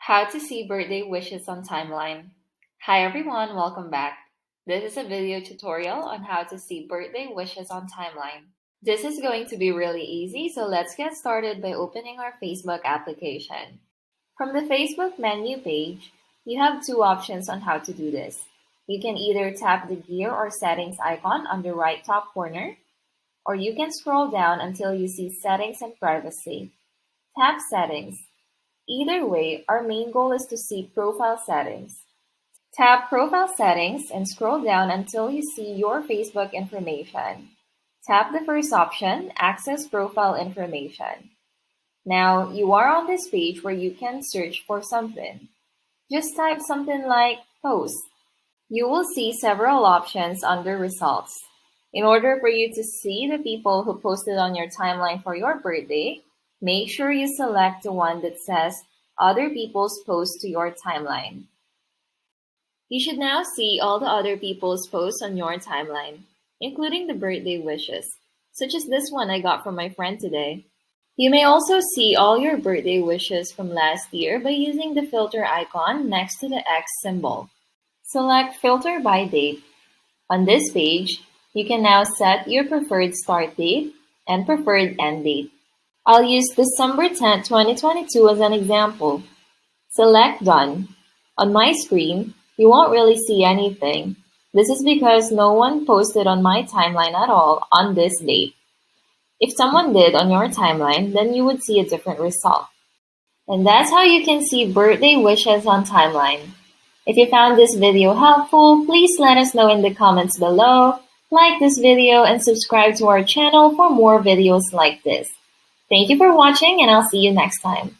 How to see birthday wishes on timeline. Hi everyone, welcome back. This is a video tutorial on how to see birthday wishes on timeline. This is going to be really easy, so let's get started by opening our Facebook application. From the Facebook menu page, you have two options on how to do this. You can either tap the gear or settings icon on the right top corner, or you can scroll down until you see settings and privacy. Tap settings. Either way, our main goal is to see profile settings. Tap Profile Settings and scroll down until you see your Facebook information. Tap the first option, Access Profile Information. Now, you are on this page where you can search for something. Just type something like post. You will see several options under Results. In order for you to see the people who posted on your timeline for your birthday, make sure you select the one that says Other People's Posts to your timeline. You should now see all the other people's posts on your timeline, including the birthday wishes, such as this one I got from my friend today. You may also see all your birthday wishes from last year by using the filter icon next to the X symbol. Select Filter by Date. On this page, you can now set your preferred start date and preferred end date. I'll use December 10, 2022 as an example. Select Done. On my screen, you won't really see anything. This is because no one posted on my timeline at all on this date. If someone did on your timeline, then you would see a different result. And that's how you can see birthday wishes on timeline. If you found this video helpful, please let us know in the comments below, like this video, and subscribe to our channel for more videos like this. Thank you for watching, and I'll see you next time.